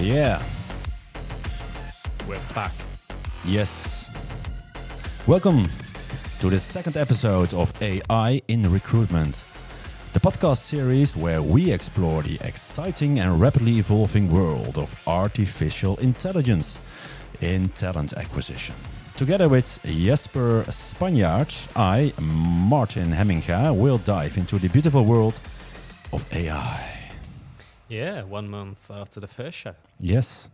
Yeah. We're back. Yes. Welcome to the second episode of AI in Recruitment, the podcast series where we explore the exciting and rapidly evolving world of artificial intelligence in talent acquisition. Together with Jasper, Spanjaart, I, Martijn, Hemminga, will dive into the beautiful world of AI. Yeah, 1 month after the first show. Yes.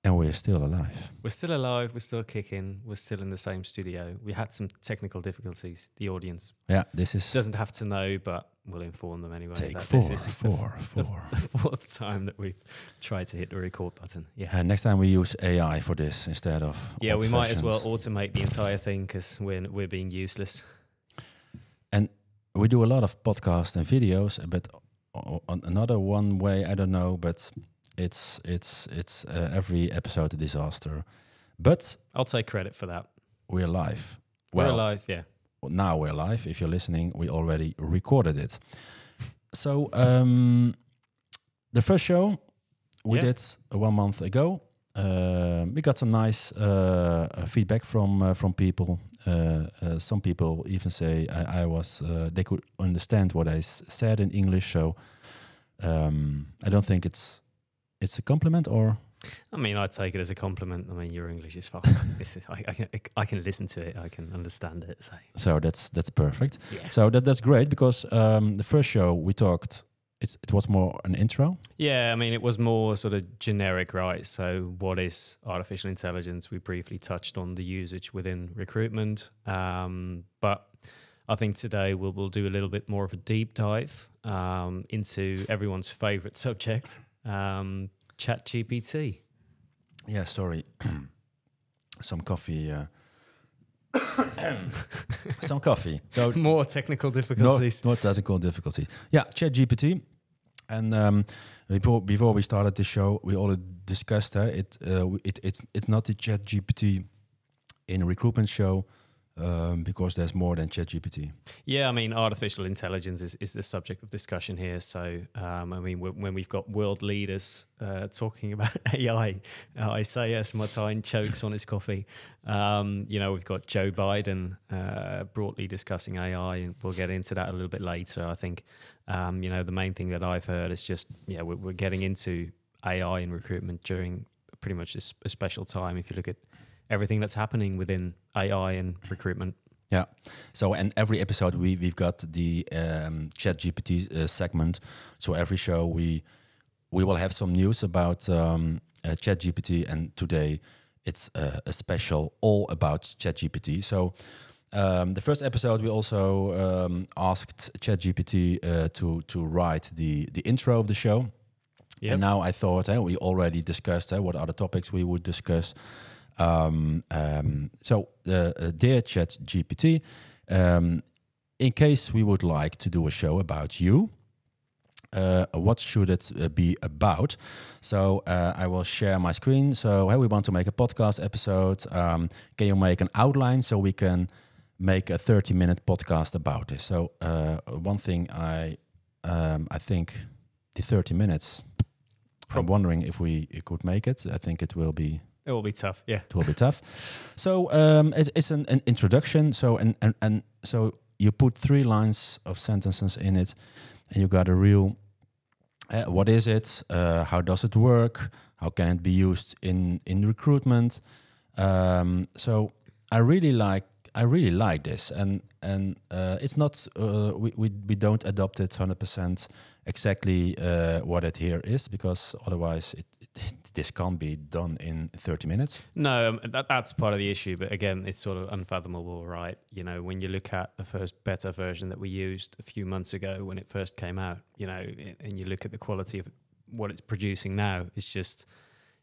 And we're still alive. We're still alive, we're still kicking, we're still in the same studio. We had some technical difficulties, the audience. Yeah, this is... Doesn't have to know, but we'll inform them anyway. Take that four. This is the fourth time that we've tried to hit the record button. Yeah. Next time we use AI for this instead of... Yeah, we might as well automate the entire thing because we're being useless. And we do a lot of podcasts and videos, but on another one way, I don't know, but it's every episode a disaster. But I'll take credit for that. we're live. We're alive, yeah. Now we're live. If you're listening, we already recorded it. So the first show we did 1 month ago. We got some nice feedback from people. Some people even say they could understand what I said in English. So I don't think it's a compliment, or I mean, I'd take it as a compliment. I mean, your English is fine. I can listen to it. I can understand it. So that's perfect. Yeah. So that's great because the first show we talked. It was more an intro. Yeah, I mean, it was more sort of generic, right? So what is artificial intelligence? We briefly touched on the usage within recruitment. But I think today we'll do a little bit more of a deep dive into everyone's favorite subject, ChatGPT. Yeah, sorry. Some coffee. Some coffee. So More technical difficulties. More technical difficulty. Yeah, ChatGPT. And before we started the show, we already discussed it's not the ChatGPT in a recruitment show because there's more than ChatGPT. Yeah, I mean, artificial intelligence is the subject of discussion here. So, I mean, when we've got world leaders talking about AI, I say yes, Martijn chokes on his coffee. We've got Joe Biden broadly discussing AI, and we'll get into that a little bit later. I think, the main thing that I've heard is just, we're getting into AI in recruitment during pretty much a special time. If you look at everything that's happening within AI and recruitment. Yeah. So, and every episode we've got the ChatGPT segment. So every show we will have some news about ChatGPT, and today it's a special all about ChatGPT. So the first episode we also asked ChatGPT to write the intro of the show. Yep. And now I thought we already discussed what are the topics we would discuss. So, dear ChatGPT, in case we would like to do a show about you, what should it be about? So I will share my screen. So we want to make a podcast episode. Can you make an outline so we can make a 30-minute podcast about this? So one thing I think the 30 minutes. I'm wondering if we could make it. I think it will be. It will be tough, yeah. It will be tough. So it's an introduction. So and so you put 3 lines of sentences in it, and you got a real. What is it? How does it work? How can it be used in recruitment? So I really like this, and it's not we don't adopt it 100% exactly what it here is, because otherwise this can't be done in 30 minutes. No, that's part of the issue. But again, it's sort of unfathomable, right? When you look at the first beta version that we used a few months ago when it first came out, and you look at the quality of what it's producing now, it's just,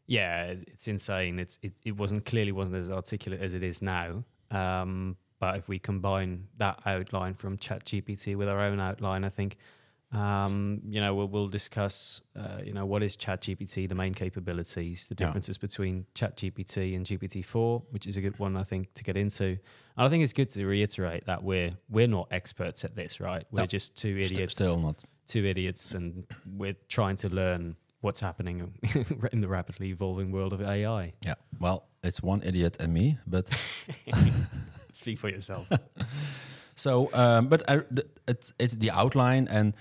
it's insane. It clearly wasn't as articulate as it is now. But if we combine that outline from ChatGPT with our own outline, I think, we'll discuss, what is ChatGPT, the main capabilities, the differences between ChatGPT and GPT-4, which is a good one, I think, to get into. And I think it's good to reiterate that we're not experts at this, right? We're just two idiots. Still not. two idiots, and we're trying to learn what's happening in the rapidly evolving world of AI. Yeah. Well, it's one idiot and me, but Speak for yourself. so but it's the outline, and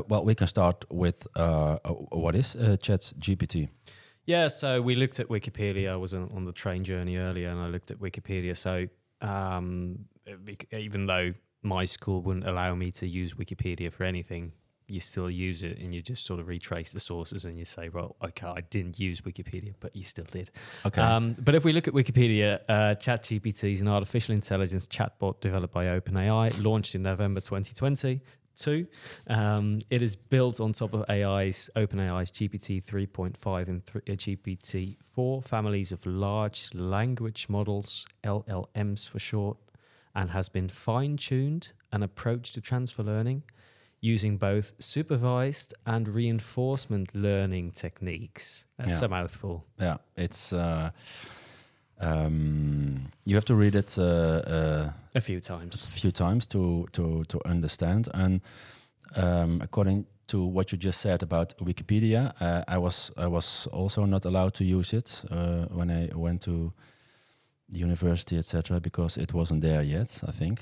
well, we can start with what is ChatGPT. Yeah, so we looked at Wikipedia. I was on the train journey earlier, and I looked at Wikipedia. So even though my school wouldn't allow me to use Wikipedia for anything, you still use it, and you just sort of retrace the sources, and you say, well, okay, I didn't use Wikipedia, but you still did. Okay. But if we look at Wikipedia, ChatGPT is an artificial intelligence chatbot developed by OpenAI, launched in November 2022. It is built on top of OpenAI's GPT 3.5 and GPT-4 families of large language models, LLMs for short, and has been fine-tuned an approach to transfer learning using both supervised and reinforcement learning techniques. That's a mouthful. Yeah, it's you have to read it a few times to understand. And according to what you just said about Wikipedia, I was also not allowed to use it when I went to the university, etc., because it wasn't there yet, I think.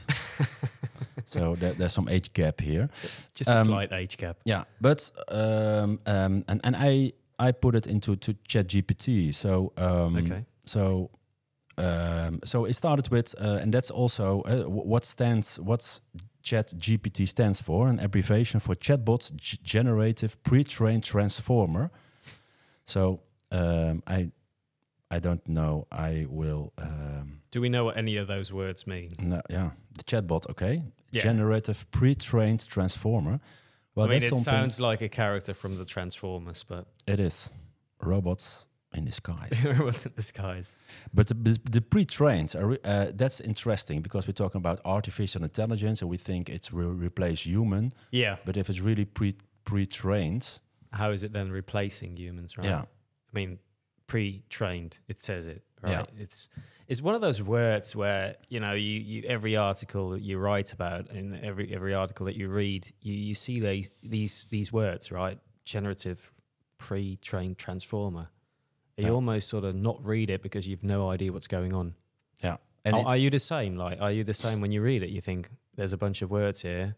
So there's some age gap here. It's just a slight age gap. Yeah, but and I put it into ChatGPT. So Okay. So it started with, and that's also what ChatGPT stands for, an abbreviation for Chatbot Generative Pre-trained Transformer. So I don't know. I will. Do we know what any of those words mean? No, yeah, the chatbot. Okay, Yeah. Generative Pre-trained Transformer. Well, I mean, that's it something. sounds like a character from the Transformers, but It is robots in disguise. what's in disguise? But the pre-trained, that's interesting, because we're talking about artificial intelligence and we think it will replace human. Yeah. But if it's really pre-trained, How is it then replacing humans, right? yeah, I mean, pre-trained, it says it, right? Yeah. It's one of those words where, you every article that you write about and every article that you read, you see these words, right? Generative pre-trained transformer. You almost sort of not read it because you've no idea what's going on. yeah. And Are you the same? Are you the same when you read it? You think there's a bunch of words here.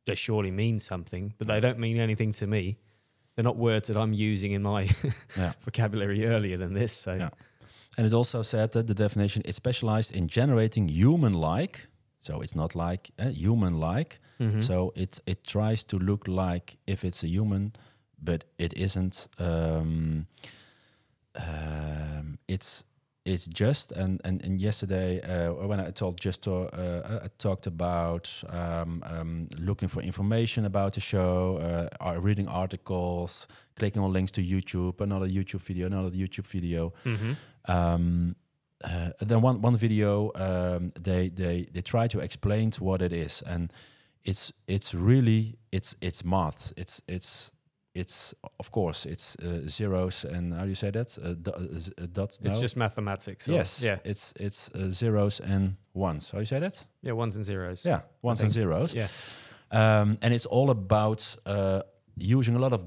They surely mean something, but they don't mean anything to me. They're not words that I'm using in my vocabulary earlier than this. So, and it also said that the definition is specialized in generating human-like. So it's not like human-like. Mm-hmm. So it tries to look like if it's a human, but it isn't. It's just and yesterday when I talked about looking for information about the show, reading articles, clicking on links to YouTube, another YouTube video. Mm-hmm. Then one video they try to explain what it is, and it's really math. It's of course it's zeros and how do you say that dots? It's no? just mathematics. Yes. Yeah. It's zeros and ones. How do you say that? Yeah. Ones and zeros. Yeah. Ones and zeros. Yeah. And it's all about using a lot of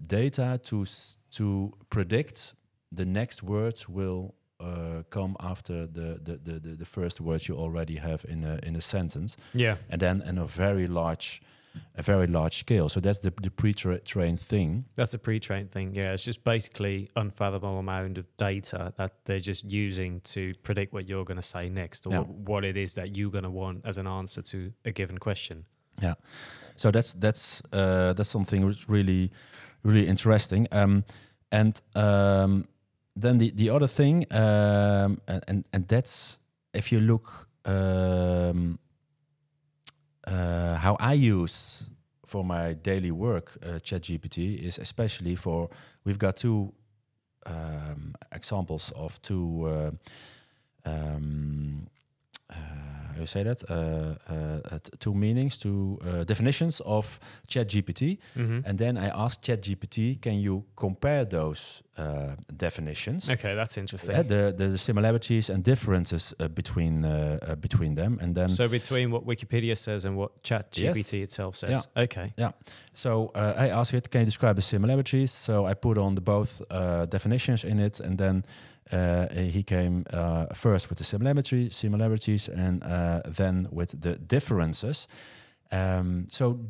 data to predict the next words will come after the first words you already have in a sentence. Yeah. And then in a very large scale. So that's the pre-trained thing. That's a pre-trained thing. Yeah, it's just basically unfathomable amount of data that they're just using to predict what you're going to say next, or what it is that you're going to want as an answer to a given question. Yeah. So that's something which really interesting. And then the other thing, and that's if you look. How I use for my daily work ChatGPT is especially for, we've got two examples of two how you say that? Two meanings, two definitions of ChatGPT, and then I asked ChatGPT, can you compare those definitions? Okay, that's interesting. The similarities and differences between them, and then so between what Wikipedia says and what ChatGPT itself says. Yeah. Okay. Yeah. So I asked it, can you describe the similarities? So I put on the both definitions in it, and then he came first with the similarities, and then with the differences. So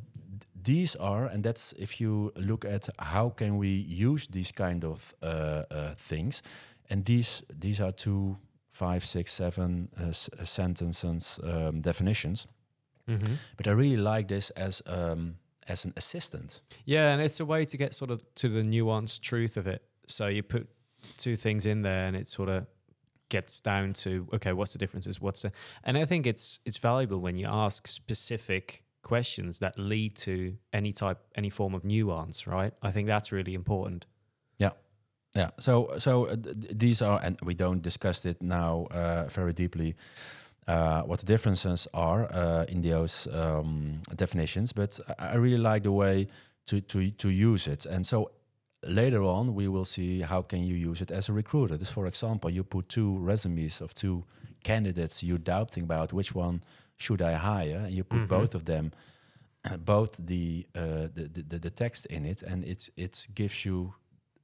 these are, and that's if you look at how can we use these kind of things, and these are 2, 5, 6, 7 sentences definitions. But I really like this as an assistant. Yeah, and it's a way to get sort of to the nuanced truth of it. So you put two things in there, and it sort of gets down to, okay, what's the differences? And I think it's valuable when you ask specific questions that lead to any form of nuance, right? I think that's really important. Yeah. So these are, and we don't discuss it now very deeply, what the differences are in those definitions, but I really like the way to use it. And so later on, we will see how can you use it as a recruiter. This, for example, you put 2 resumes of 2 candidates you're doubting about which one should I hire, and you put both of them, both the text in it, and it gives you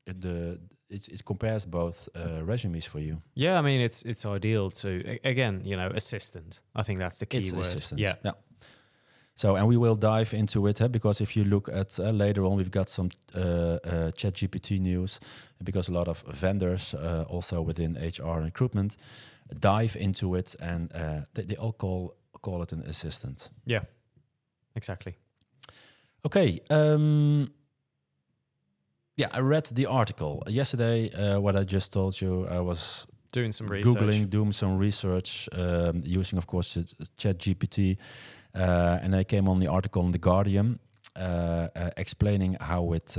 it compares both resumes for you. Yeah, I mean it's ideal to, again, assistant. I think that's the key word. Assistant. Yeah. So, and we will dive into it because if you look at later on, we've got some ChatGPT news, because a lot of vendors also within HR and recruitment dive into it, and they all call it an assistant. Yeah, exactly. Okay. Yeah, I read the article yesterday. What I just told you, I was doing some research. doing some research, using, of course, ChatGPT. And I came on the article in The Guardian explaining how it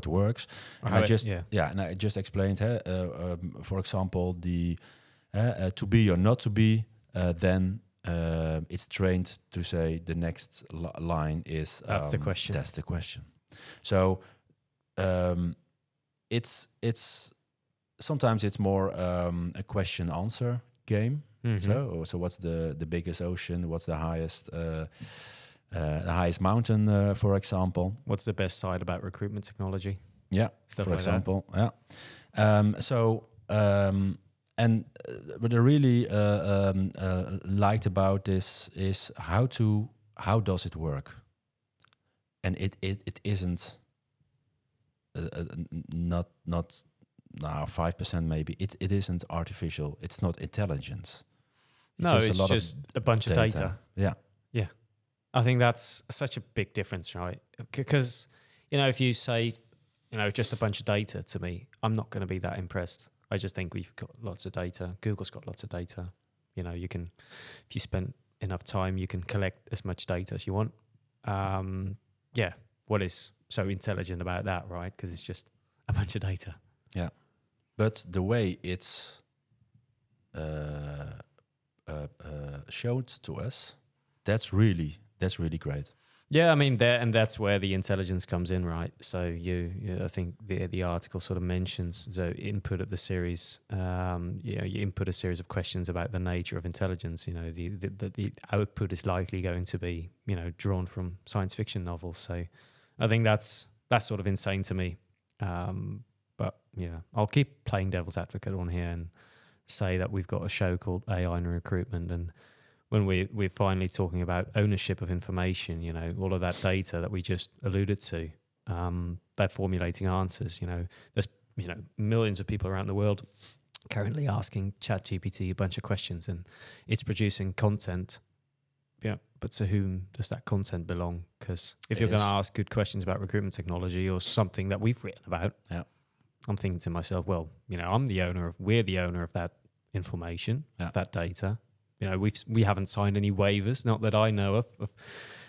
works. And I just explained, for example, the to be or not to be, then it's trained to say the next line is that's the question. That's the question. So it's sometimes it's more a question answer game. So what's the biggest ocean? What's the highest mountain, for example? What's the best side about recruitment technology? Yeah, stuff for like example. That. Yeah. And what I really liked about this is how does it work? And it isn't not now 5% maybe. It isn't artificial. It's not intelligence. It's just a bunch of data. Yeah. I think that's such a big difference, right? Because, if you say, just a bunch of data to me, I'm not going to be that impressed. I just think we've got lots of data. Google's got lots of data. You can, if you spend enough time, you can collect as much data as you want. What is so intelligent about that, right? Because it's just a bunch of data. Yeah. But the way it's showed to us, that's really great. Yeah, I mean, that's where the intelligence comes in, right? So I think the article sort of mentions the input of the series. You input a series of questions about the nature of intelligence. The output is likely going to be drawn from science fiction novels. So I think that's sort of insane to me. But yeah, I'll keep playing devil's advocate on here and say that we've got a show called AI and Recruitment, and when we're finally talking about ownership of information, all of that data that we just alluded to, they're formulating answers. There's millions of people around the world currently asking ChatGPT a bunch of questions, and it's producing content. Yeah, but to whom does that content belong? Because if you're going to ask good questions about recruitment technology or something that we've written about, I'm thinking to myself, well, we're the owner of that information, that data. We haven't signed any waivers, not that I know of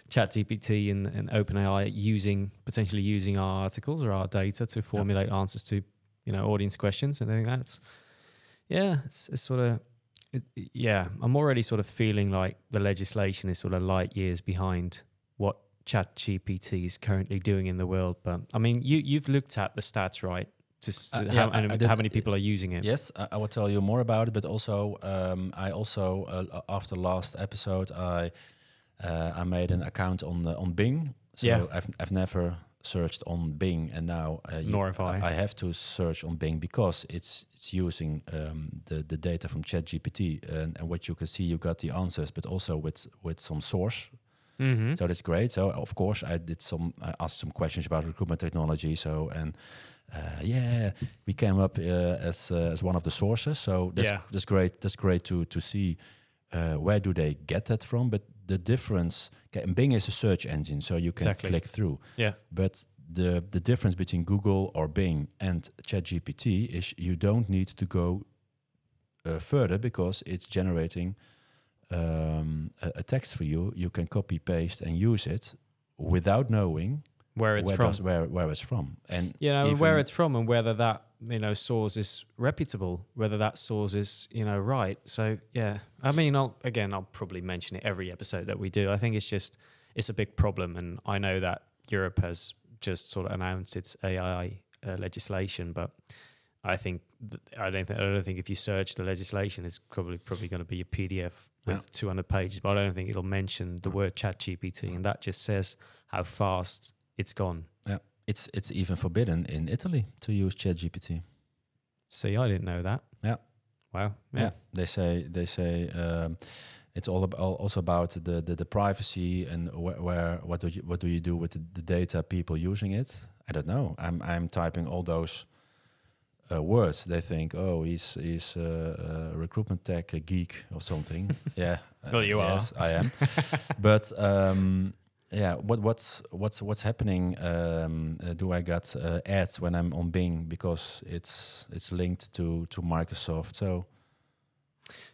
ChatGPT and OpenAI potentially using our articles or our data to formulate answers to audience questions. And I think that's it's sort of Yeah, I'm already sort of feeling like the legislation is sort of light years behind what ChatGPT is currently doing in the world. But I mean, you've looked at the stats, right? Just Yeah, how many people are using it? Yes, I will tell you more about it. But also, I also after last episode, I made an account on Bing. So Yeah. I've never searched on Bing, and now Nor have I. I have to search on Bing because it's using the data from ChatGPT, and what you can see, you got the answers, but also with some source. Mm-hmm. So that's great. So of course I asked some questions about recruitment technology. So yeah, we came up as one of the sources. So that's great. That's great to see where do they get that from. But the difference, okay, Bing is a search engine, so you can click through. Yeah. But the difference between Google or Bing and ChatGPT is you don't need to go further because it's generating a text for you. You can copy, paste, and use it without knowing where it's from. Where it's from, and where it's from, and whether that source is reputable, whether that source is right. So yeah, I mean, I'll probably mention it every episode that we do. I think it's a big problem, and I know that Europe has just sort of announced its AI legislation, but I don't think if you search the legislation, it's probably going to be a PDF with 200 pages, but I don't think it'll mention the word ChatGPT, and that just says how fast it's gone. Yeah, it's even forbidden in Italy to use ChatGPT. See, I didn't know that. Yeah. Wow. Yeah. They say it's all also about the privacy and what do you do with the data people using it. I don't know. I'm typing all those words. They think, oh, he's a recruitment tech geek or something. Yeah. Well, you are. Yes, I am. But yeah, what's happening? Do I got ads when I'm on Bing because it's linked to Microsoft? So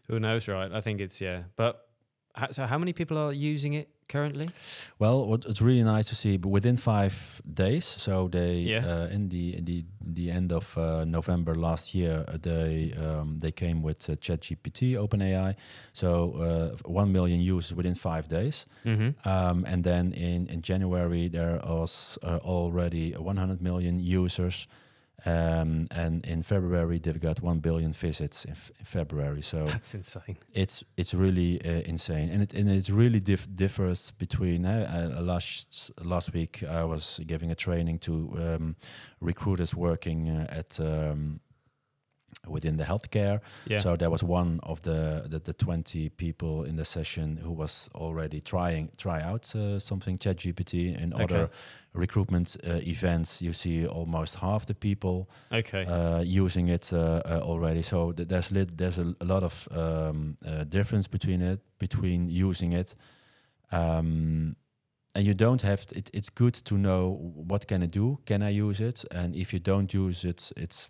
who knows, right? I think it's But so how many people are using it currently? Well, it's really nice to see. But within 5 days, so they in the end of November last year, they came with ChatGPT, OpenAI. So 1 million users within 5 days, and then in January there was already 100 million users. And in February they've got 1 billion visits in February. So that's insane. It's really insane, and it really differs between. Last week I was giving a training to recruiters working at within the healthcare. Yeah. So there was one of the 20 people in the session who was already try out something ChatGPT. In other recruitment events, you see almost half the people using it already. So there's a lot of difference between using it. And you don't have to, it's good to know what can it do. Can I use it? And if you don't use it, it's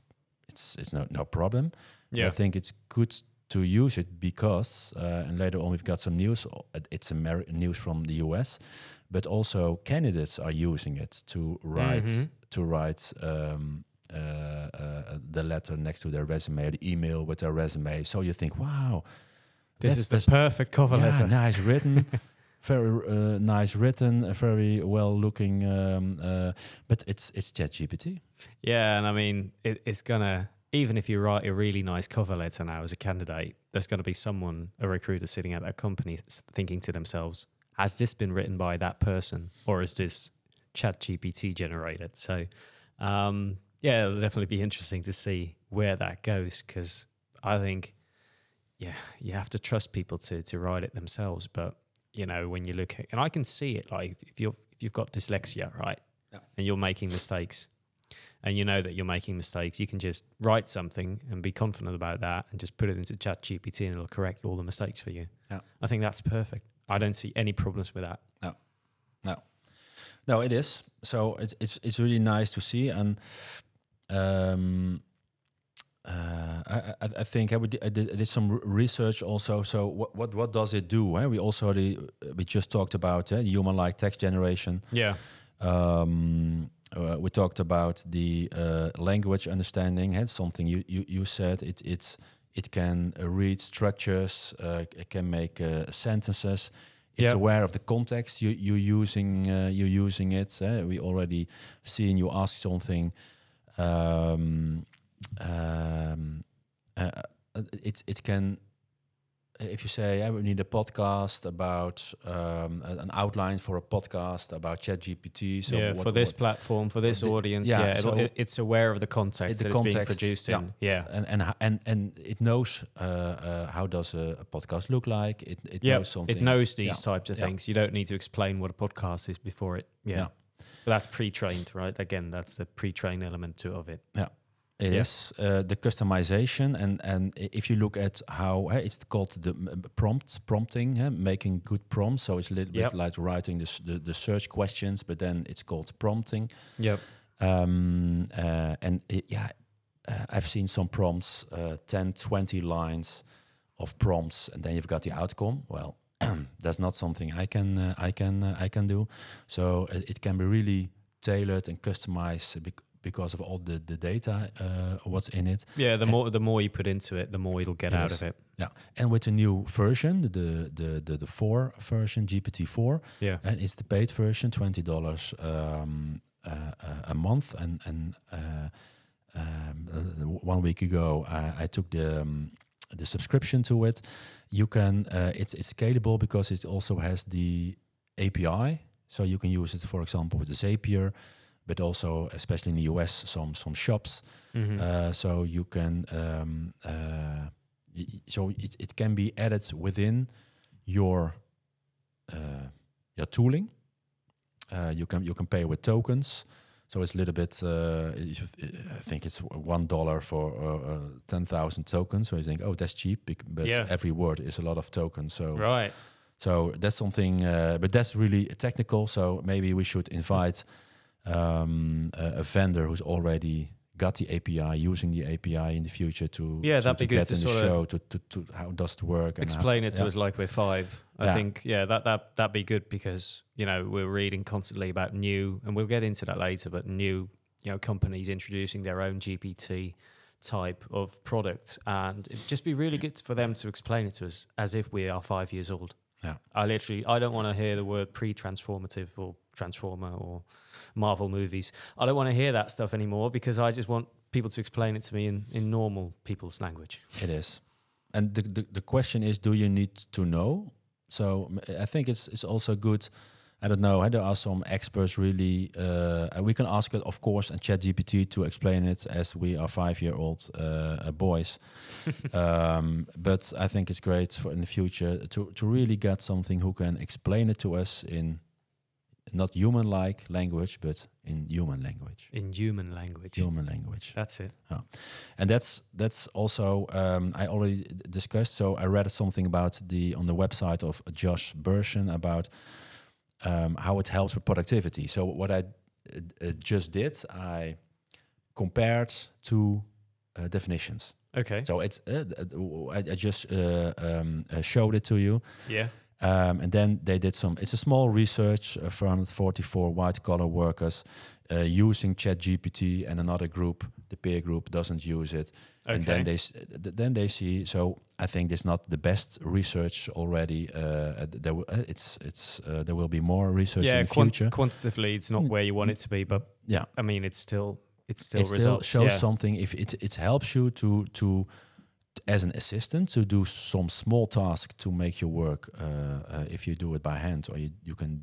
no problem. Yeah. I think it's good to use it because, and later on we've got some news. It's news from the US, but also candidates are using it to write the letter next to their resume, or the email with their resume. So you think, wow, this is the perfect cover letter. Nice written. Very nice written, very well looking, but it's ChatGPT. Yeah, and I mean, it's gonna, even if you write a really nice cover letter now as a candidate, there's gonna be a recruiter sitting at that company thinking to themselves, has this been written by that person, or is this ChatGPT generated? So, yeah, it'll definitely be interesting to see where that goes, because I think, you have to trust people to write it themselves, but when you look at, and I can see it, like if you've got dyslexia, right, and you're making mistakes, and you know that you're making mistakes, you can just write something and be confident about that, and just put it into ChatGPT, and it'll correct all the mistakes for you. Yeah, I think that's perfect. I don't see any problems with that. No, it is. So it's really nice to see, and I think I did some research also. So what does it do? We also we just talked about human-like text generation. Yeah. We talked about the language understanding. Something you said. It can read structures. It can make sentences. It's aware of the context you're using it. We already seen you ask something. It can. If you say, we need a podcast about an outline for a podcast about ChatGPT. So for this platform, for this audience, it's aware of the context it's being produced in. Yeah, and it knows how does a podcast look like. It knows something. It knows these types of things. You don't need to explain what a podcast is before it. Yeah. But that's pre-trained, right? Again, that's the pre-trained element of it. Yeah. It is the customization, and if you look at how it's called the prompting, making good prompts. So it's a little bit like writing the search questions, but then it's called prompting. Yep. I've seen some prompts, 10, 20 lines of prompts, and then you've got the outcome. Well, that's not something I can do. So it can be really tailored and customized because of all the data what's in it. Yeah, the more you put into it, the more it'll get out of it. Yeah, and with the new version, the 4 version, GPT-4, and it's the paid version, $20 a month. And 1 week ago, I took the subscription to it. You can it's scalable because it also has the API, so you can use it, for example, with the Zapier. But also, especially in the US, some shops. Mm-hmm. So you can, it can be added within your tooling. You can pay with tokens. So it's a little bit. I think it's $1 for 10,000 tokens. So you think, oh, that's cheap, but every word is a lot of tokens. So right. So that's something, but that's really technical. So maybe we should invite. A vendor who's already got the API, using the API in the future to that'd be good get to in the show to how does it work. Explain it to us like we're 5. I think that'd be good because we're reading constantly about new, and we'll get into that later, but new companies introducing their own GPT type of product, and it'd just be really good for them to explain it to us as if we are 5 years old. Yeah, I don't want to hear the word pre-transformative or transformer or Marvel movies. I don't want to hear that stuff anymore because I just want people to explain it to me in normal people's language. It is. And the question is, do you need to know? So I think it's also good. I don't know. There are some experts really. We can ask it, of course, and ChatGPT to explain it as we are 5-year-old boys. But I think it's great for in the future to really get something who can explain it to us in not human-like language, but in human language. In human language. Human language. That's it. And that's also I already discussed. So I read something about on the website of Josh Bersin about how it helps with productivity. So what I just did, I compared 2 definitions. Okay. So it's I just showed it to you. Yeah. And then they did it's a small research from 44 white-collar workers using ChatGPT, and another group, the peer group, doesn't use it. Okay. And then they see. So I think this is not the best research already. There will be more research in the future. Quantitatively, it's not where you want it to be, but I mean, it still results. Still shows something. If it helps you to as an assistant to do some small task to make your work, if you do it by hand, or you can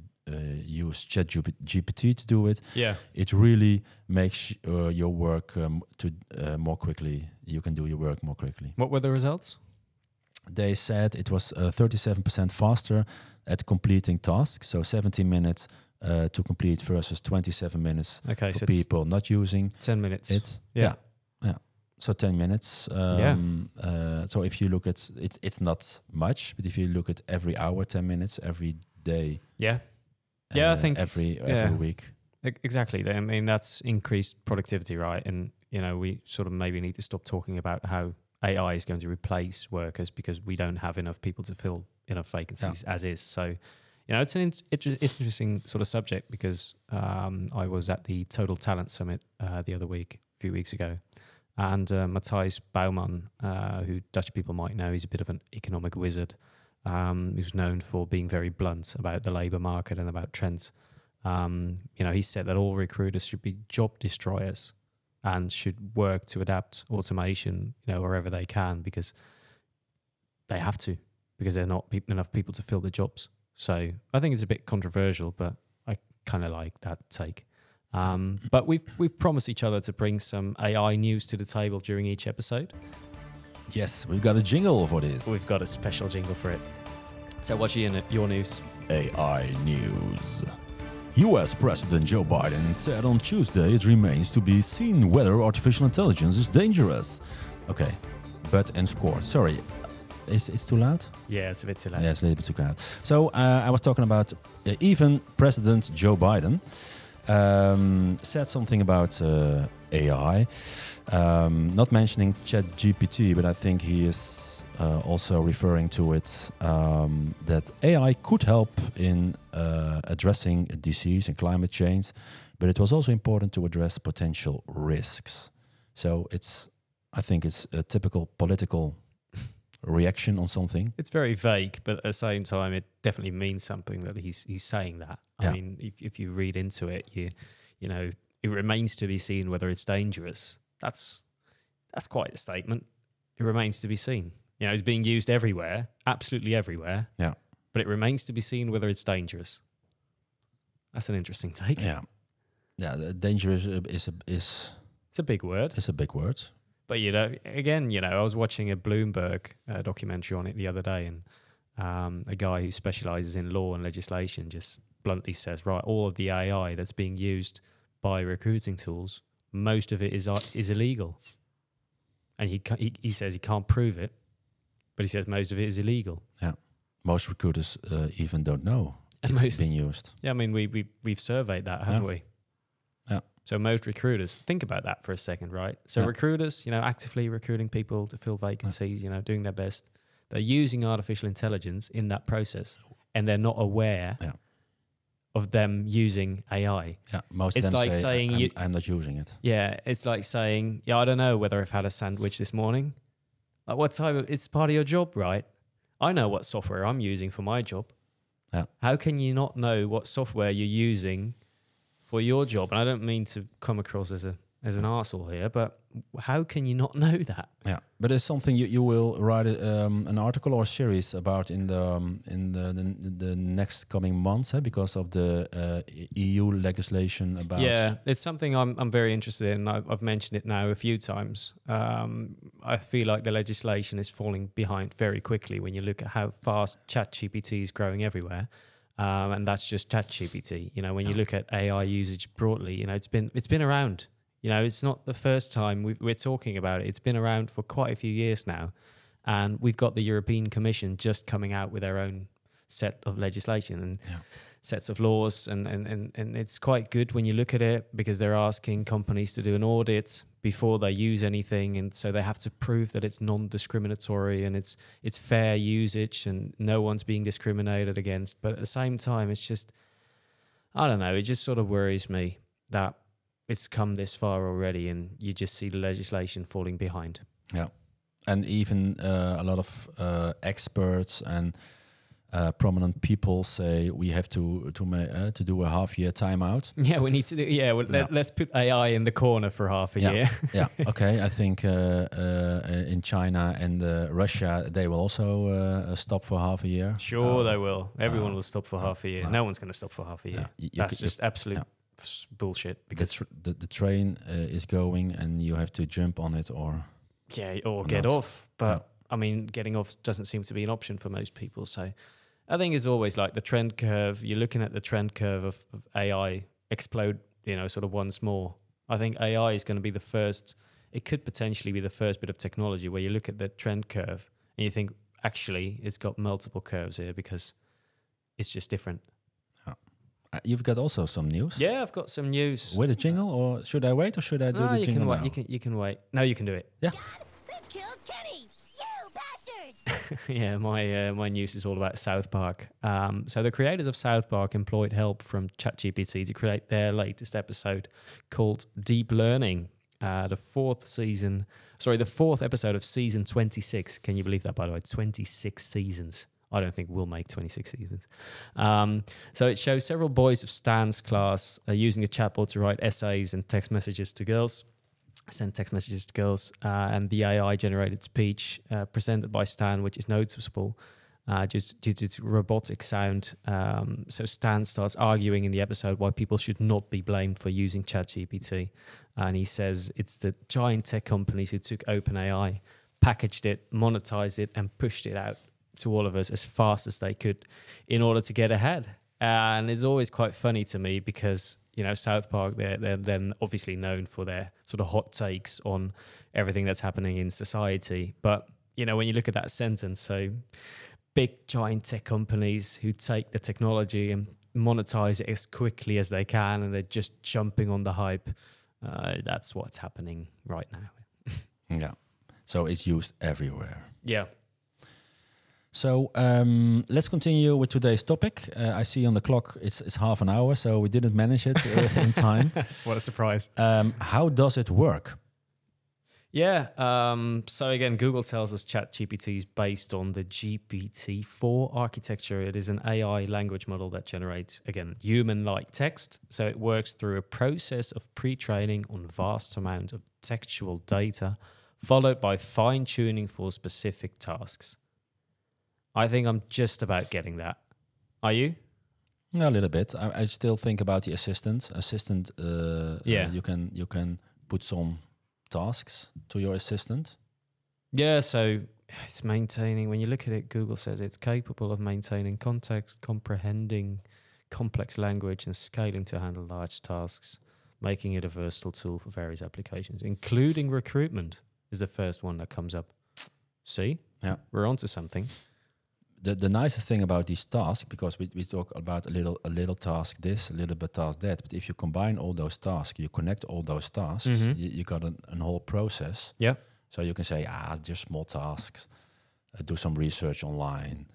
use ChatGPT to do it. Yeah, it really makes your work more quickly. You can do your work more quickly. What were the results? They said it was 37% faster at completing tasks. So 17 minutes to complete versus 27 minutes for so people not using 10 minutes. It's So 10 minutes. So if you look at it's not much, but if you look at every hour, 10 minutes every day. I think every week. Exactly. I mean, that's increased productivity, right? And we sort of maybe need to stop talking about how AI is going to replace workers because we don't have enough people to fill enough vacancies as is. So, it's an interesting sort of subject because I was at the Total Talent Summit the other week, a few weeks ago. and Matthijs Bouwman, who Dutch people might know. He's a bit of an economic wizard, who's known for being very blunt about the labour market and about trends. He said that all recruiters should be job destroyers and should work to adapt automation, wherever they can, because they have to, because there are not enough people to fill the jobs. So I think it's a bit controversial, but I kind of like that take. But we've promised each other to bring some AI news to the table during each episode. Yes, we've got a jingle for this. We've got a special jingle for it. So what's your news? AI news. US President Joe Biden said on Tuesday it remains to be seen whether artificial intelligence is dangerous. Okay, but and score. Sorry, it's too loud? Yeah, it's a bit too loud. Yeah, it's a little bit too loud. So I was talking about even President Joe Biden said something about AI, not mentioning ChatGPT, but I think he is also referring to it, that AI could help in addressing disease and climate change, but it was also important to address potential risks. So I think it's a typical political reaction on something. It's very vague, but at the same time, it definitely means something that he's saying that. I mean, if you read into it, it remains to be seen whether it's dangerous. That's quite a statement. It remains to be seen. It's being used everywhere, absolutely everywhere. Yeah. But it remains to be seen whether it's dangerous. That's an interesting take. Yeah. Yeah, dangerous is It's a big word. It's a big word. But, I was watching a Bloomberg documentary on it the other day, and a guy who specializes in law and legislation just bluntly says, right, all of the AI that's being used by recruiting tools, most of it is illegal. And he says he can't prove it, but he says most of it is illegal. Yeah. Most recruiters even don't know it's being used. Yeah, I mean, we've surveyed that, haven't we? Yeah. So most recruiters, think about that for a second, right? So recruiters, actively recruiting people to fill vacancies, doing their best. They're using artificial intelligence in that process, and they're not aware of them using AI. Yeah, most it's of them like say, saying I'm not using it. Yeah, it's like saying, I don't know whether I've had a sandwich this morning. Like, what time? It's part of your job, right? I know what software I'm using for my job. Yeah. How can you not know what software you're using for your job? And I don't mean to come across as an arsehole here, but how can you not know that? Yeah, but it's something you will write an article or a series about in the next coming months, because of the EU legislation about. Yeah, it's something I'm very interested in. I've mentioned it now a few times. I feel like the legislation is falling behind very quickly when you look at how fast ChatGPT is growing everywhere. And that's just ChatGPT. When you look at AI usage broadly, it's been around. It's not the first time we're talking about it. It's been around for quite a few years now. And we've got the European Commission just coming out with their own set of legislation and sets of laws. And it's quite good when you look at it, because they're asking companies to do an audit before they use anything. And so they have to prove that it's non-discriminatory and it's fair usage and no one's being discriminated against. But at the same time, it's just, I don't know, it just sort of worries me that it's come this far already and you just see the legislation falling behind. Yeah. And even a lot of experts and prominent people say we have to do a half-year timeout. Yeah, we need to do. Yeah, well, let's put AI in the corner for half a year. Yeah, okay. I think in China and Russia they will also stop for half a year. Sure, they will. Everyone will stop for half a year. No one's going to stop for half a year. That's just absolute bullshit. Because the train is going and you have to jump on it or get off. But I mean, getting off doesn't seem to be an option for most people. So I think it's always like the trend curve. You're looking at the trend curve of AI explode, sort of once more. I think AI is going to be the first. It could potentially be the first bit of technology where you look at the trend curve and you think, actually, it's got multiple curves here because it's just different. You've got also some news. Yeah, I've got some news. With a jingle, or should I wait, or should I do the jingle now? You can wait. No, you can do it. Yeah. God, they've killed Kenny! You bastards! Yeah, my news is all about South Park. So the creators of South Park employed help from ChatGPT to create their latest episode called Deep Learning. The fourth episode of season 26. Can you believe that, by the way? 26 seasons. I don't think we'll make 26 seasons. So it shows several boys of Stan's class using a chatbot to write essays and text messages to girls. Send text messages to girls. And the AI-generated speech presented by Stan, which is noticeable just due to its robotic sound. So Stan starts arguing in the episode why people should not be blamed for using ChatGPT. And he says it's the giant tech companies who took OpenAI, packaged it, monetized it, and pushed it out to all of us as fast as they could in order to get ahead. And it's always quite funny to me because, you know, South Park, they're then obviously known for their sort of hot takes on everything that's happening in society. But, you know, when you look at that sentence, so big giant tech companies who take the technology and monetize it as quickly as they can, and they're just jumping on the hype. That's what's happening right now. Yeah. So it's used everywhere. Yeah. So let's continue with today's topic. I see on the clock it's half an hour, so we didn't manage it in time. What a surprise. How does it work? Yeah. So again, Google tells us ChatGPT is based on the GPT-4 architecture. It is an AI language model that generates, again, human-like text. So it works through a process of pre-training on vast amount of textual data, followed by fine-tuning for specific tasks. I think I'm just about getting that. Are you? A little bit. I still think about the assistant. You can put some tasks to your assistant. Yeah, so it's maintaining, when you look at it, Google says it's capable of maintaining context, comprehending complex language, and scaling to handle large tasks, making it a versatile tool for various applications, including recruitment is the first one that comes up. See? Yeah. We're onto something. The nicest thing about these tasks, because we talk about a little task this, a little bit task that, but if you combine all those tasks, you connect all those tasks, you got a whole process. Yeah. So you can say, just small tasks, do some research online,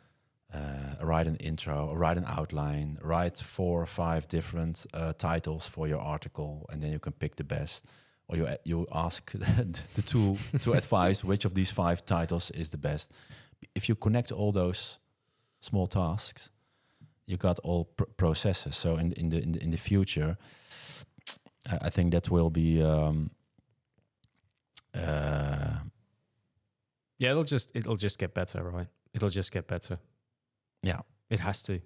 write an intro, write an outline, write 4 or 5 different titles for your article, and then you can pick the best. Or you ask the tool to advise which of these 5 titles is the best. If you connect all those small tasks, you got all processes. So in the future, I think that will be. Yeah, it'll just get better, right? It'll just get better. Yeah, it has to.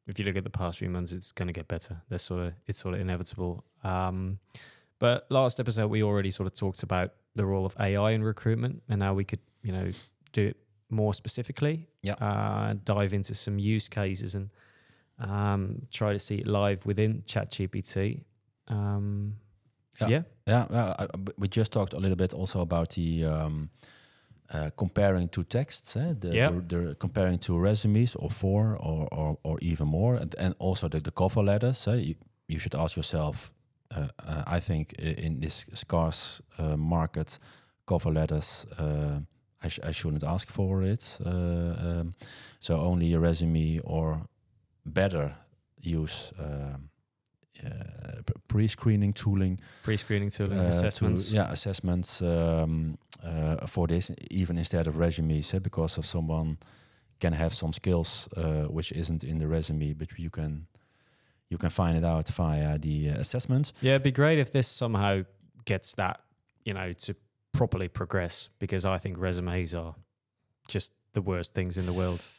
If you look at the past few months, it's going to get better. It's sort of inevitable. But last episode, we already sort of talked about the role of AI in recruitment, and now we could, do it more specifically. Yeah. Dive into some use cases and try to see it live within ChatGPT. We just talked a little bit also about the comparing two texts, the comparing two resumes or 4 or even more, and also the cover letters. You should ask yourself. I think in this scarce market, cover letters, I shouldn't ask for it. So only a resume, or better use pre-screening tooling. Assessments. Assessments for this, even instead of resumes, because of someone can have some skills which isn't in the resume, but you can find it out via the assessment. Yeah, it'd be great if this somehow gets that, to properly progress, because I think resumes are just the worst things in the world.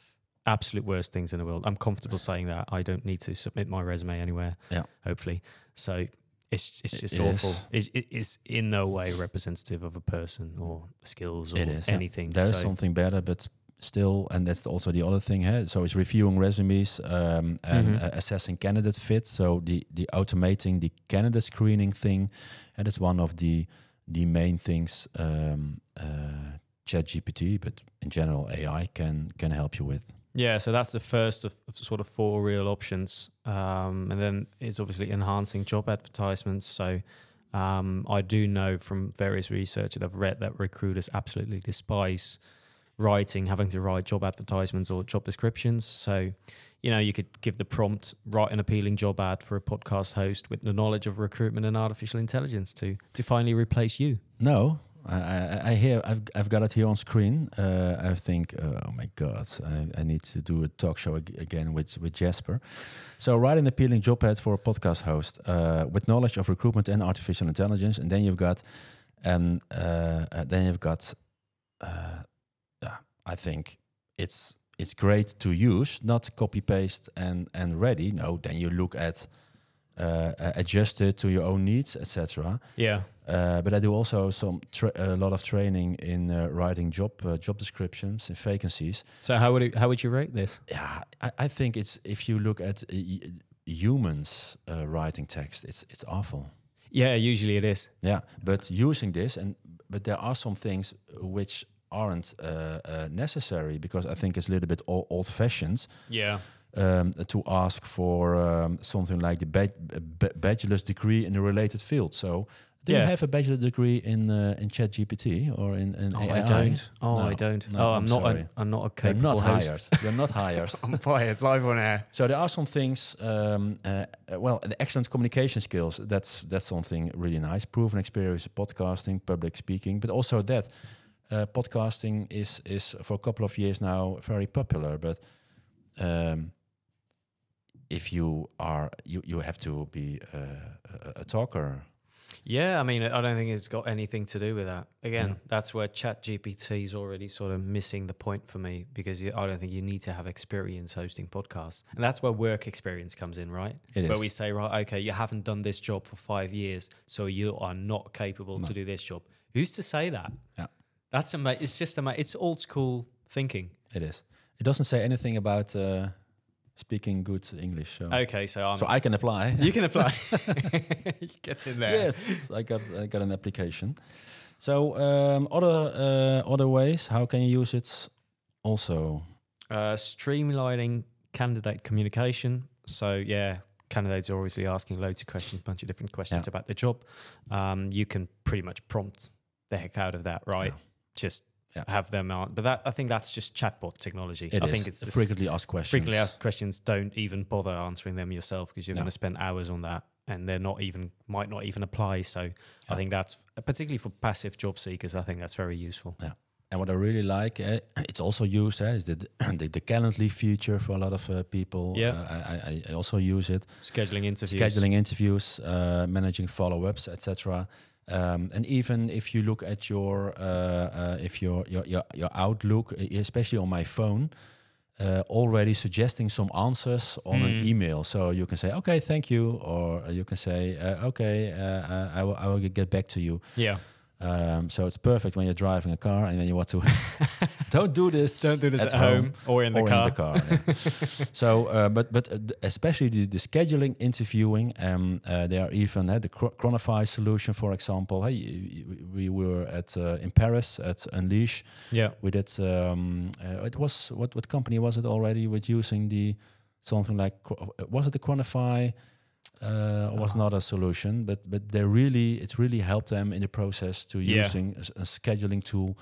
Absolute worst things in the world. I'm comfortable saying that. I don't need to submit my resume anywhere, hopefully. So it's just awful. It is in no way representative of a person or skills or anything. There is something better, but still, and that's also the other thing. So it's reviewing resumes and assessing candidate fit. So the automating the candidate screening thing, and it's one of the main things ChatGPT, but in general AI can help you with. Yeah, so that's the first of sort of 4 real options, and then it's obviously enhancing job advertisements. So I do know from various research that I've read that recruiters absolutely despise having to write job advertisements or job descriptions. So you could give the prompt, write an appealing job ad for a podcast host with the knowledge of recruitment and artificial intelligence to finally replace you. No, I hear I've got it here on screen. I think, oh my God, I need to do a talk show again with Jasper. So write an appealing job ad for a podcast host with knowledge of recruitment and artificial intelligence, and then you've got, I think it's great to use, not copy paste and ready. No, then you look at adjust it to your own needs, etc. Yeah. But I do also a lot of training in writing job descriptions and vacancies. So how would you rate this? Yeah, I think it's, if you look at humans writing text, it's awful. Yeah, usually it is. Yeah, but using this, but there are some things which aren't necessary, because I think it's a little bit old-fashioned. Yeah. To ask for something like the bachelor's degree in a related field. So, do you have a bachelor's degree in ChatGPT or in AI? I don't. No, I don't. no, I'm not a capable You're not host. hired. You're not hired. I'm fired live on air. So there are some things. Well, the excellent communication skills. That's something really nice. Proven experience in podcasting, public speaking, but also that podcasting is for a couple of years now very popular. But if you are, you have to be a talker. Yeah, I mean, I don't think it's got anything to do with that. Again, that's where ChatGPT is already sort of missing the point for me, because I don't think you need to have experience hosting podcasts. And that's where work experience comes in, right? Where we say, right, okay, you haven't done this job for 5 years, so you are not capable to do this job. Who's to say that? Yeah. That's it's just it's old school thinking. It is. It doesn't say anything about speaking good English. So. Okay, so I can apply. You can apply. Get in there. Yes, I got an application. So other ways, how can you use it? Also, streamlining candidate communication. So yeah, candidates are obviously asking loads of questions, a bunch of different questions about the job. You can pretty much prompt the heck out of that, right? Just have them on. But I think that's just chatbot technology. I think it's frequently asked questions. Frequently asked questions, don't even bother answering them yourself, because you're going to spend hours on that, and they're might not even apply. So I think that's, particularly for passive job seekers, I think that's very useful. Yeah. And what I really like, it's also used is the Calendly feature for a lot of people. Yeah, I also use it. Scheduling interviews, managing follow-ups, etc. And even if you look at your Outlook, especially on my phone, already suggesting some answers on an email. So you can say, okay, thank you, or you can say, okay, I will get back to you. Yeah. So it's perfect when you're driving a car and then you want to don't do this at home or in the car. Yeah. So, but especially the scheduling, interviewing, there are even the Chronify solution, for example. We were in Paris at Unleash. Yeah, we did. It was what company was it already with using something like, was it the Chronify? Was not a solution, but it really helped them in the process to using a scheduling tool.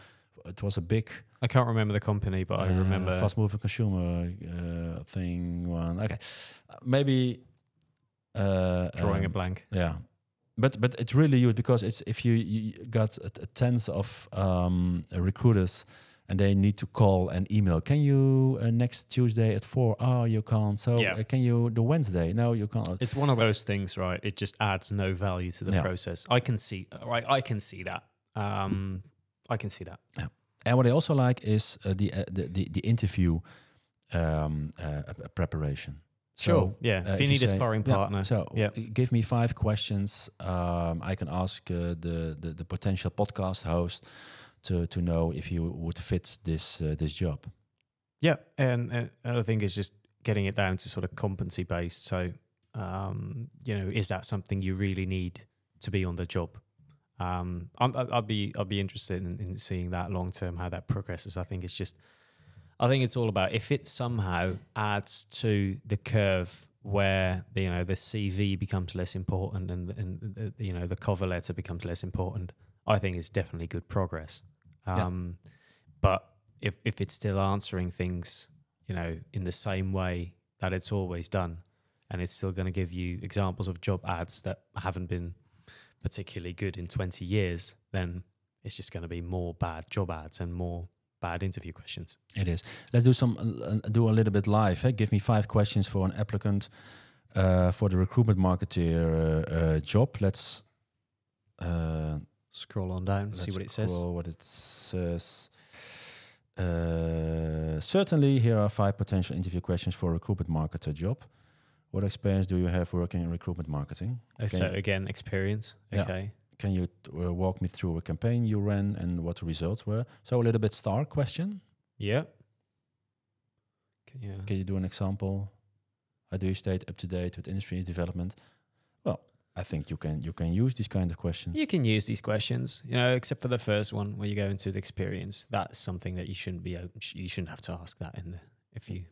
It was a big. I can't remember the company, but I remember fast-moving consumer thing. One, okay, maybe drawing a blank. Yeah, but it's really used, because it's if you got tens of recruiters. And they need to call and email. Can you next Tuesday at 4? Oh, you can't. So can you do Wednesday? No, you can't. It's one of those things, right? It just adds no value to the process. I can see, right? I can see that. I can see that. Yeah. And what I also like is the interview preparation. Sure. If you need a sparring partner. Give me 5 questions. I can ask the potential podcast host to know if you would fit this job. Yeah, and I think it's just getting it down to sort of competency based. So, is that something you really need to be on the job? I'd be interested in seeing that long term, how that progresses. I think it's all about, if it somehow adds to the curve where the CV becomes less important and the cover letter becomes less important, I think it's definitely good progress. But if it's still answering things, in the same way that it's always done, and it's still going to give you examples of job ads that haven't been particularly good in 20 years, then it's just going to be more bad job ads and more bad interview questions. It is. Let's do a little bit live. Hey? Give me 5 questions for an applicant for the recruitment marketeer job. Let's scroll on down, see what it says. What it says. Certainly, here are 5 potential interview questions for a recruitment marketer job. What experience do you have working in recruitment marketing? So again, experience. Yeah. Okay. Can you walk me through a campaign you ran and what the results were? So a little bit star question. Yeah. Can you do an example? How do you stay up to date with industry development? Well, I think you can use these kind of questions. You can use these questions, except for the first one where you go into the experience. That's something that you shouldn't have to ask that in the if you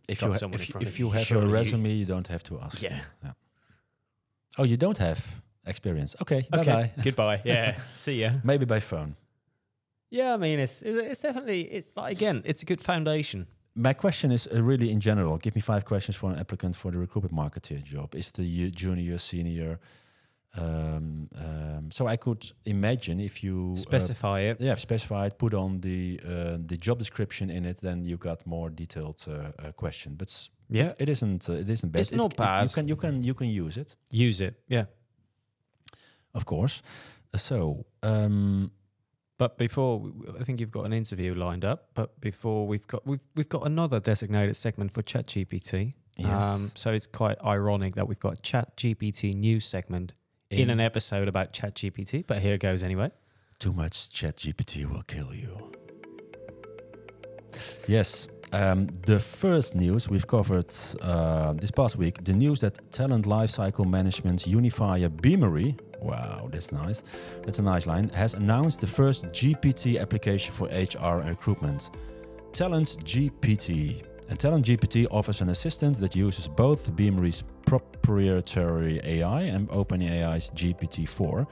have a resume, you don't have to ask. Yeah. Oh, you don't have experience. Okay. Bye-bye. Goodbye. Yeah. See ya. Maybe by phone. Yeah, I mean, it's definitely again, it's a good foundation. My question is really in general. Give me 5 questions for an applicant for the recruitment marketer job. Is it a junior, senior? So I could imagine if you specify it. Yeah, specify it. Put on the job description in it. Then you got more detailed question. But it isn't bad. It's not bad. You can use it. Use it. Yeah. Of course. But before, I think you've got an interview lined up. But before we've got another designated segment for ChatGPT. Yes. So it's quite ironic that we've got a ChatGPT news segment in an episode about ChatGPT. But here it goes anyway. Too much ChatGPT will kill you. Yes. The first news we've covered this past week, the news that talent lifecycle management unifier Beamery, wow, that's nice. That's a nice line, has announced the first GPT application for HR and recruitment. Talent GPT. And Talent GPT offers an assistant that uses both Beamery's proprietary AI and OpenAI's GPT-4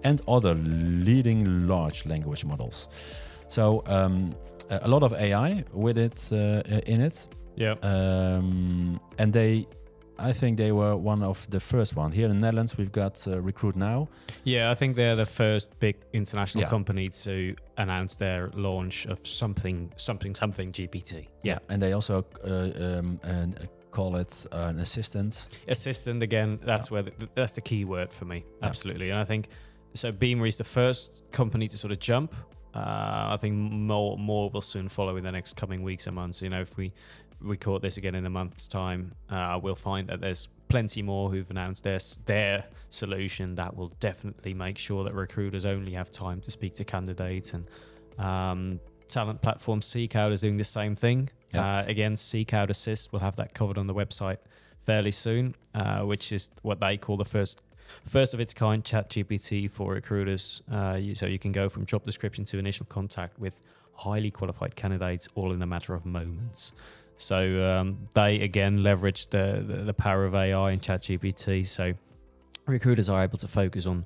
and other leading large language models. So a lot of AI with it in it. Yeah. And I think they were one of the first one. Here in the Netherlands, we've got Recruit Now. Yeah, I think they're the first big international company to announce their launch of something GPT. Yeah, and they also call it an assistant. Assistant, again, that's where that's the key word for me. Absolutely. And I think, so Beamer is the first company to sort of jump. I think more will soon follow in the next coming weeks and months. If we record this again in a month's time, we'll find that there's plenty more who've announced their solution that will definitely make sure that recruiters only have time to speak to candidates. And talent platform Seekout is doing the same thing. Again, Seekout Assist, we'll have that covered on the website fairly soon, which is what they call the first of its kind ChatGPT for recruiters. So you can go from job description to initial contact with highly qualified candidates all in a matter of moments. So they again leverage the power of AI and ChatGPT. So recruiters are able to focus on,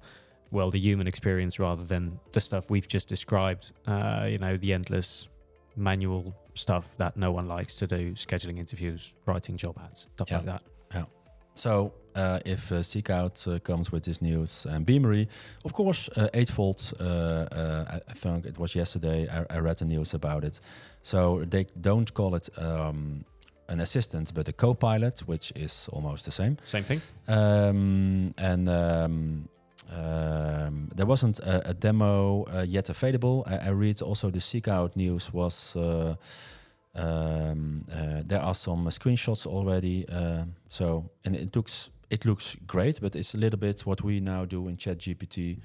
the human experience rather than the stuff we've just described. The endless manual stuff that no one likes to do, scheduling interviews, writing job ads, stuff like that. Yeah. So if Seekout comes with this news and Beamery, of course, Eightfold, I think it was yesterday, I read the news about it. So they don't call it an assistant, but a co-pilot, which is almost the same. Same thing. There wasn't a demo yet available. I read also the Seekout news was... there are some screenshots already. And it looks great, but it's a little bit what we now do in ChatGPT,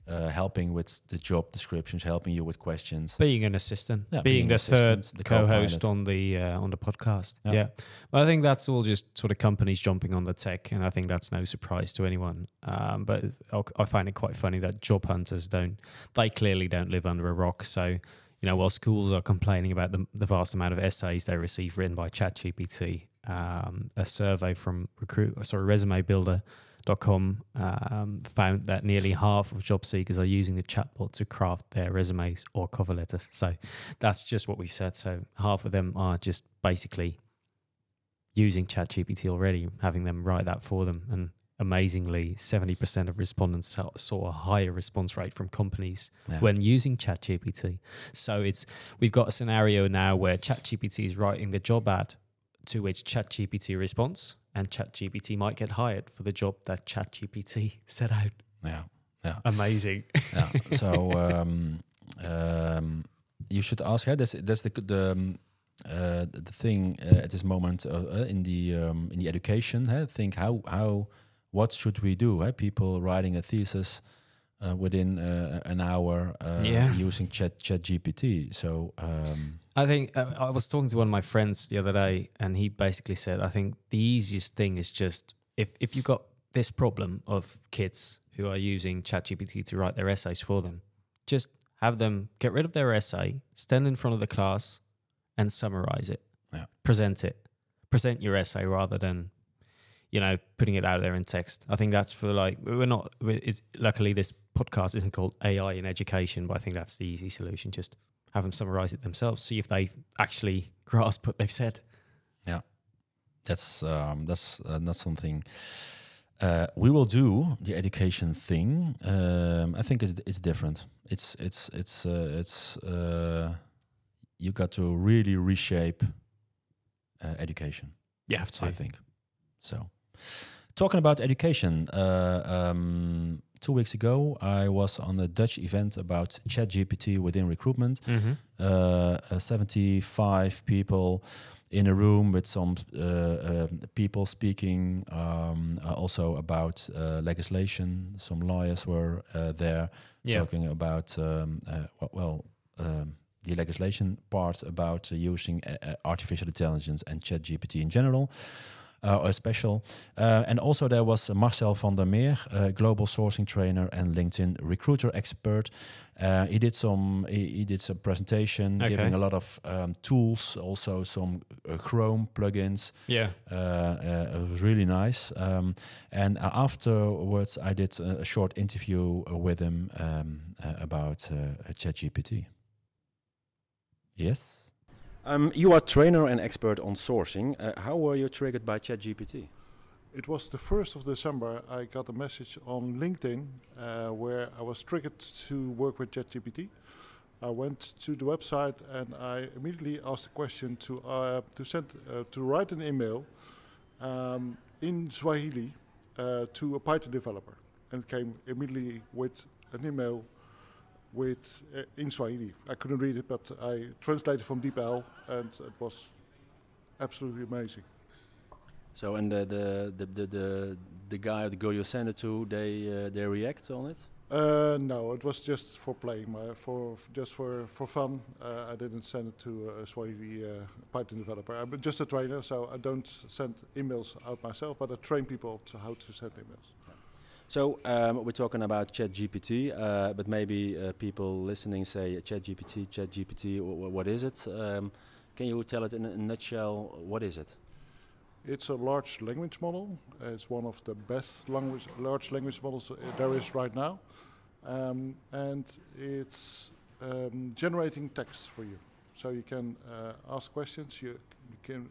helping with the job descriptions, helping you with questions. Being an assistant, being the third co-host on the podcast. Yeah. Well, I think that's all just sort of companies jumping on the tech, and I think that's no surprise to anyone. But I find it quite funny that job hunters they clearly don't live under a rock. So, while schools are complaining about the vast amount of essays they receive written by ChatGPT, a survey from resumebuilder.com found that nearly half of job seekers are using the chatbot to craft their resumes or cover letters. So that's just what we said. So half of them are just basically using ChatGPT already, having them write that for them. And amazingly, 70% of respondents saw a higher response rate from companies when using ChatGPT. So we've got a scenario now where ChatGPT is writing the job ad to which ChatGPT responds, and ChatGPT might get hired for the job that ChatGPT set out. Yeah, yeah, amazing. Yeah. So you should ask her. That's the thing at this moment in the education. Think what should we do? People writing a thesis within an hour using ChatGPT. So I think I was talking to one of my friends the other day, and he basically said, I think the easiest thing is just if you've got this problem of kids who are using ChatGPT to write their essays for them, just have them get rid of their essay, stand in front of the class, and summarize it. Yeah. Present your essay rather than, putting it out there in text. I think that's for luckily this podcast isn't called AI in education, but I think that's the easy solution. Just have them summarize it themselves, see if they actually grasp what they've said. Yeah, that's not something we will do. The education thing, I think it's different. It's you got to really reshape education. You have to, I think. So, talking about education, 2 weeks ago I was on a Dutch event about ChatGPT within recruitment. 75 people in a room with some people speaking also about legislation. Some lawyers were there talking about the legislation part about using artificial intelligence and ChatGPT in general. Special. And also there was Marcel van der Meer, global sourcing trainer and LinkedIn recruiter expert. He did some presentation, giving a lot of tools, also some Chrome plugins. Yeah. It was really nice. And afterwards, I did a short interview with him about ChatGPT. Yes. You are trainer and expert on sourcing. How were you triggered by ChatGPT? It was the 1st of December. I got a message on LinkedIn where I was triggered to work with ChatGPT. I went to the website and I immediately asked a question to write an email in Swahili to a Python developer, and it came immediately with an email in Swahili. I couldn't read it, but I translated from DeepL, and it was absolutely amazing. So, and the guy or the girl you sent it to, they react on it? No, it was just for playing, for fun. I didn't send it to a Swahili Python developer. I'm just a trainer, so I don't send emails out myself, but I train people to how to send emails. So we're talking about ChatGPT, but maybe people listening say ChatGPT, what is it? Can you tell it in a nutshell, what is it? It's a large language model. It's one of the best large language models there is right now. And it's generating text for you. So you can ask questions, you can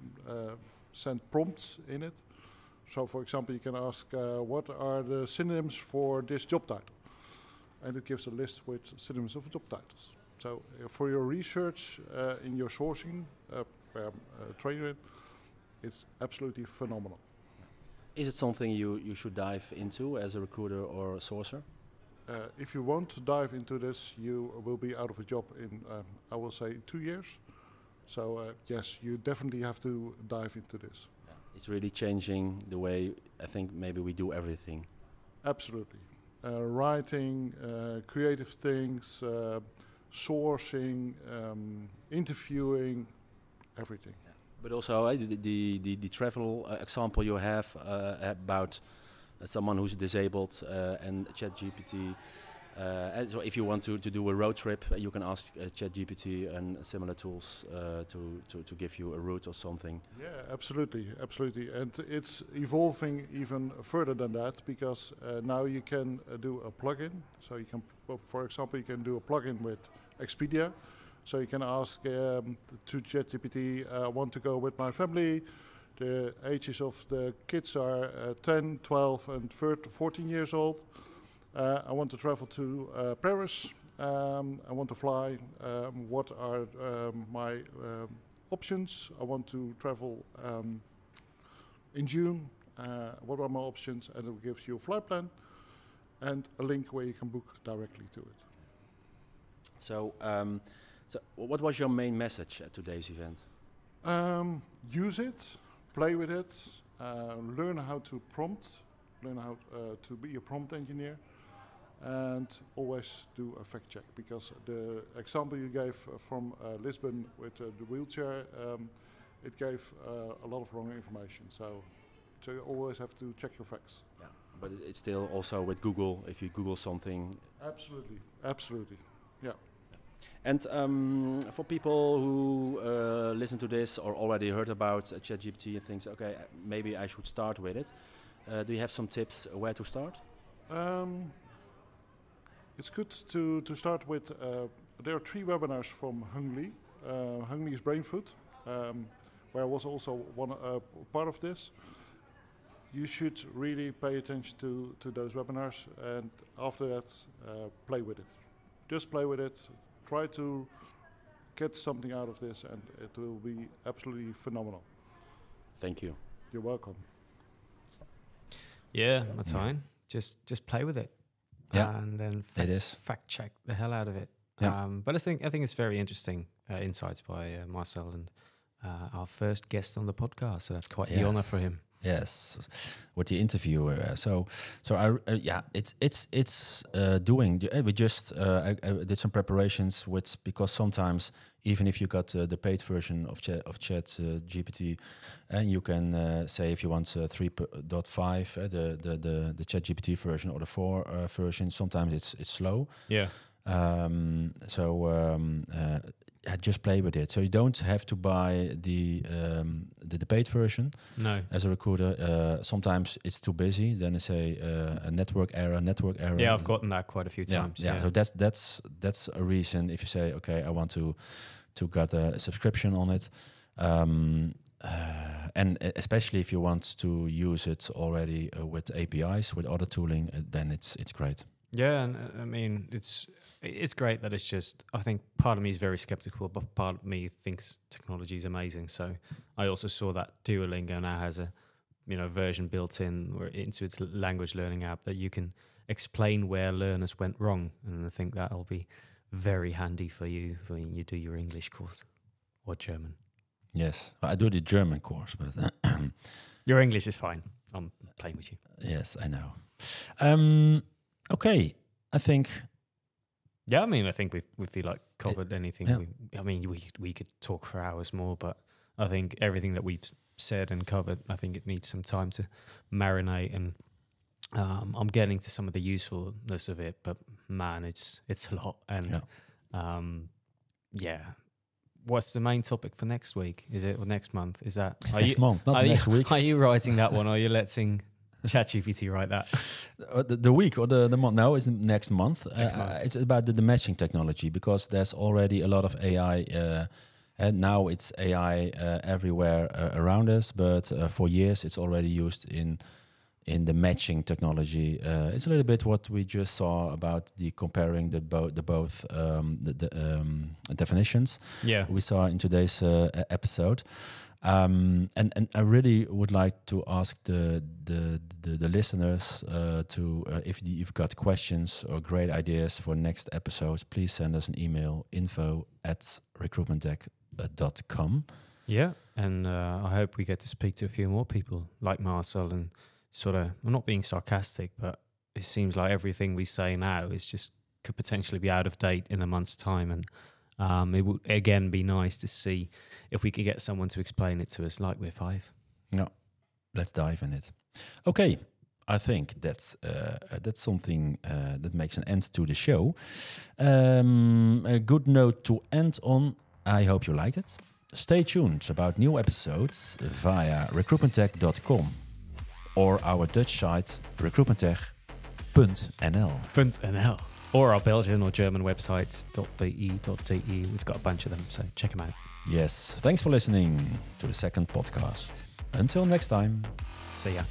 send prompts in it. So, for example, you can ask, what are the synonyms for this job title? And it gives a list with synonyms of job titles. So, for your research in your sourcing, training, it's absolutely phenomenal. Is it something you should dive into as a recruiter or a sourcer? If you want to dive into this, you will be out of a job in, I will say, 2 years. So, yes, you definitely have to dive into this. It's really changing the way I think maybe we do everything. Absolutely. Writing, creative things, sourcing, interviewing, everything. Yeah. But also the travel example you have about someone who's disabled and ChatGPT. So if you want to do a road trip, you can ask ChatGPT and similar tools to give you a route or something. Yeah, absolutely. And it's evolving even further than that, because now you can do a plugin. So you can, for example, you can do a plugin with Expedia. So you can ask to ChatGPT, I want to go with my family The ages of the kids are 10, 12, and 14 years old. I want to travel to Paris. I want to fly. What are my options? I want to travel in June. What are my options? And it gives you a flight plan and a link where you can book directly to it. So, what was your main message at today's event? Use it, play with it, learn how to prompt, learn how to be a prompt engineer, and always do a fact check, because the example you gave from Lisbon with the wheelchair, it gave a lot of wrong information. So you always have to check your facts. Yeah, but it's still also with Google. If you Google something, absolutely, yeah. And for people who listen to this or already heard about ChatGPT and thinks, okay, maybe I should start with it. Do you have some tips where to start? It's good to start with, there are 3 webinars from Hungly. Hungly is Brain Food, where I was also part of this. You should really pay attention to those webinars, and after that, play with it. Just play with it. Try to get something out of this, and it will be absolutely phenomenal. Thank you. You're welcome. Yeah, Martijn. Just play with it. Yeah, and then fact check the hell out of it. Yeah. But I think it's very interesting insights by Marcel, and our first guest on the podcast. So that's quite the honor for him. Yes, with the interview. So it's doing. We just I did some preparations because sometimes even if you got the paid version of ChatGPT, and you can say if you want 3.5, the ChatGPT version or the 4 version, sometimes it's slow. Yeah. Just play with it. So you don't have to buy the paid version. No. As a recruiter, sometimes it's too busy. Then they say a network error. Yeah, I've gotten that quite a few times. Yeah. So that's a reason if you say, okay, I want to get a subscription on it, and especially if you want to use it already with APIs with other tooling, then it's great. Yeah, and I mean it's great that it's just. I think part of me is very skeptical, but part of me thinks technology is amazing. So I also saw that Duolingo now has a version built in or into its language learning app that you can explain where learners went wrong, and I think that'll be very handy for you when you do your English course or German. Yes, I do the German course, but your English is fine. I'm playing with you. Yes, I know. Okay, I think. Yeah, I mean, I think we feel like covered anything. Yeah. We could talk for hours more, but I think everything that we've said and covered, I think it needs some time to marinate, and I'm getting to some of the usefulness of it. But man, it's a lot, and What's the main topic for next week? Is it or next month? Is that next month, not next week? Are you writing that one, or are you letting ChatGPT write that? The week or the month? No, it's next month. It's about the matching technology, because there's already a lot of AI, and now it's AI everywhere around us. But for years, it's already used in the matching technology. It's a little bit what we just saw about the comparing the both definitions. Yeah, we saw in today's episode. And I really would like to ask the listeners to if you've got questions or great ideas for next episodes, please send us an email, info@recruitmenttech.com. Yeah, and I hope we get to speak to a few more people like Marcel, and sort of, I'm not being sarcastic, but it seems like everything we say now could potentially be out of date in a month's time, and it would again be nice to see if we could get someone to explain it to us like we're 5. Yeah, let's dive in it. Okay, I think that's something that makes an end to the show. A good note to end on. I hope you liked it. Stay tuned about new episodes via recruitmenttech.com or our Dutch site recruitmenttech.nl. Or our Belgian or German websites .be.de. We've got a bunch of them, so check them out. Yes, thanks for listening to the second podcast. Until next time. See ya.